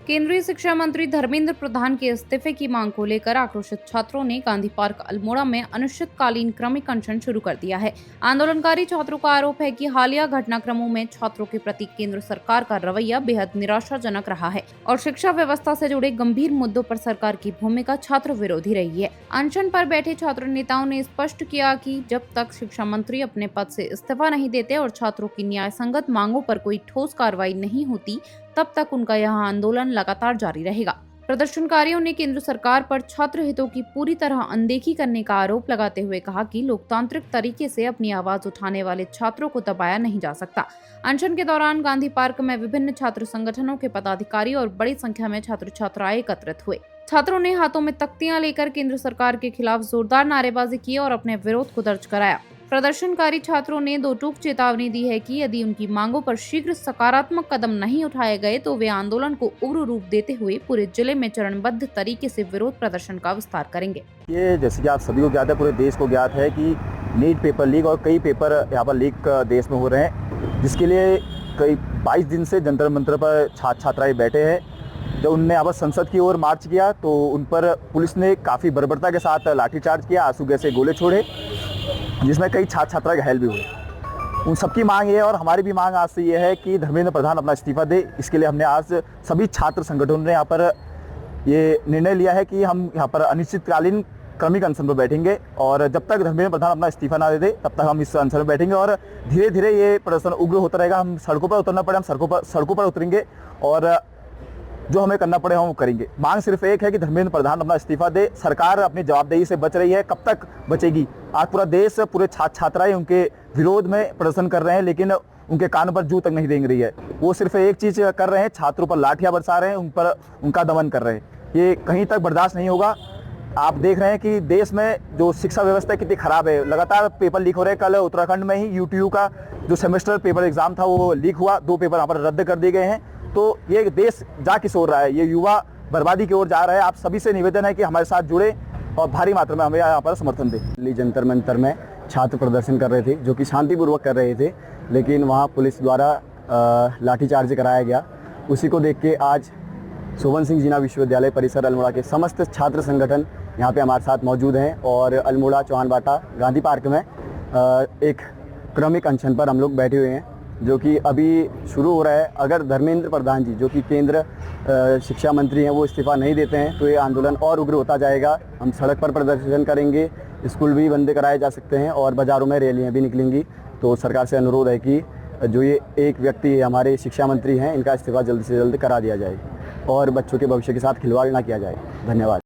केंद्रीय शिक्षा मंत्री धर्मेंद्र प्रधान के इस्तीफे की मांग को लेकर आक्रोशित छात्रों ने गांधी पार्क अल्मोड़ा में अनिश्चितकालीन क्रमिक अनशन शुरू कर दिया है। आंदोलनकारी छात्रों का आरोप है कि हालिया घटनाक्रमों में छात्रों के प्रति केंद्र सरकार का रवैया बेहद निराशाजनक रहा है और शिक्षा व्यवस्था से जुड़े गंभीर मुद्दों पर सरकार की भूमिका छात्र विरोधी रही है। अनशन पर बैठे छात्र नेताओं ने स्पष्ट किया कि जब तक शिक्षा मंत्री अपने पद से इस्तीफा नहीं देते और छात्रों की न्याय संगत मांगों पर कोई ठोस कार्रवाई नहीं होती, तब तक उनका यह आंदोलन लगातार जारी रहेगा। प्रदर्शनकारियों ने केंद्र सरकार पर छात्र हितों की पूरी तरह अनदेखी करने का आरोप लगाते हुए कहा कि लोकतांत्रिक तरीके से अपनी आवाज उठाने वाले छात्रों को दबाया नहीं जा सकता। अनशन के दौरान गांधी पार्क में विभिन्न छात्र संगठनों के पदाधिकारी और बड़ी संख्या में छात्र छात्राएं एकत्रित हुए। छात्रों ने हाथों में तख्तियां लेकर केंद्र सरकार के खिलाफ जोरदार नारेबाजी की और अपने विरोध को दर्ज कराया। प्रदर्शनकारी छात्रों ने दो टूक चेतावनी दी है कि यदि उनकी मांगों पर शीघ्र सकारात्मक कदम नहीं उठाए गए तो वे आंदोलन को उग्र रूप देते हुए पूरे जिले में चरणबद्ध तरीके से विरोध प्रदर्शन का विस्तार करेंगे। ये जैसे कि आप सभी को ज्ञात है, पूरे देश को ज्ञात है कि नीट पेपर लीक और कई पेपर यहाँ पर लीक देश में हो रहे हैं, जिसके लिए कई 22 दिन से जंतर मंतर पर छात्र छात्राएं बैठे हैं। जब उनने यहाँ पर संसद की ओर मार्च किया तो उन पर पुलिस ने काफ़ी बर्बरता के साथ लाठीचार्ज किया, आंसू गैस से गोले छोड़े, जिसमें कई छात्र छात्रा घायल भी हुए। उन सबकी मांग ये है और हमारी भी मांग आज से ये है कि धर्मेंद्र प्रधान अपना इस्तीफा दे। इसके लिए हमने आज सभी छात्र संगठनों ने यहाँ पर ये निर्णय लिया है कि हम यहाँ पर अनिश्चितकालीन क्रमिक अनशन पर बैठेंगे और जब तक धर्मेंद्र प्रधान अपना इस्तीफा ना दे दे तब तक हम इस अनशन में बैठेंगे और धीरे धीरे ये प्रदर्शन उग्र होता रहेगा। हम सड़कों पर उतरना पड़े, हम सड़कों पर उतरेंगे और जो हमें करना पड़े हम वो करेंगे। मांग सिर्फ एक है कि धर्मेंद्र प्रधान अपना इस्तीफा दे। सरकार अपनी जवाबदेही से बच रही है, कब तक बचेगी? आज पूरा देश, पूरे छात्र छात्राएं उनके विरोध में प्रदर्शन कर रहे हैं, लेकिन उनके कान पर जू तक नहीं देंग रही है। वो सिर्फ एक चीज़ कर रहे हैं, छात्रों पर लाठियां बरसा रहे हैं, उन पर उनका दमन कर रहे हैं। ये कहीं तक बर्दाश्त नहीं होगा। आप देख रहे हैं कि देश में जो शिक्षा व्यवस्था कितनी खराब है, लगातार पेपर लीक हो रहे हैं। कल उत्तराखंड में ही यूटीयू का जो सेमेस्टर पेपर एग्जाम था वो लीक हुआ, 2 पेपर यहाँ पर रद्द कर दिए गए हैं। तो ये देश जा किस ओर रहा है, ये युवा बर्बादी की ओर जा रहा है। आप सभी से निवेदन है कि हमारे साथ जुड़े और भारी मात्रा में हमें यहाँ पर समर्थन दें। दिल्ली जंतर मंतर में छात्र प्रदर्शन कर रहे थे, जो कि शांतिपूर्वक कर रहे थे, लेकिन वहाँ पुलिस द्वारा लाठीचार्ज कराया गया। उसी को देख के आज शोभन सिंह जीना विश्वविद्यालय परिसर अल्मोड़ा के समस्त छात्र संगठन यहाँ पे हमारे साथ मौजूद हैं और अल्मोड़ा चौहान बाटा गांधी पार्क में एक क्रमिक अनशन पर हम लोग बैठे हुए हैं, जो कि अभी शुरू हो रहा है। अगर धर्मेंद्र प्रधान जी, जो कि केंद्र शिक्षा मंत्री हैं, वो इस्तीफा नहीं देते हैं तो ये आंदोलन और उग्र होता जाएगा। हम सड़क पर प्रदर्शन करेंगे, स्कूल भी बंद कराए जा सकते हैं और बाज़ारों में रैलियां भी निकलेंगी। तो सरकार से अनुरोध है कि जो ये एक व्यक्ति हमारे शिक्षा मंत्री हैं, इनका इस्तीफा जल्द से जल्द करा दिया जाए और बच्चों के भविष्य के साथ खिलवाड़ ना किया जाए। धन्यवाद।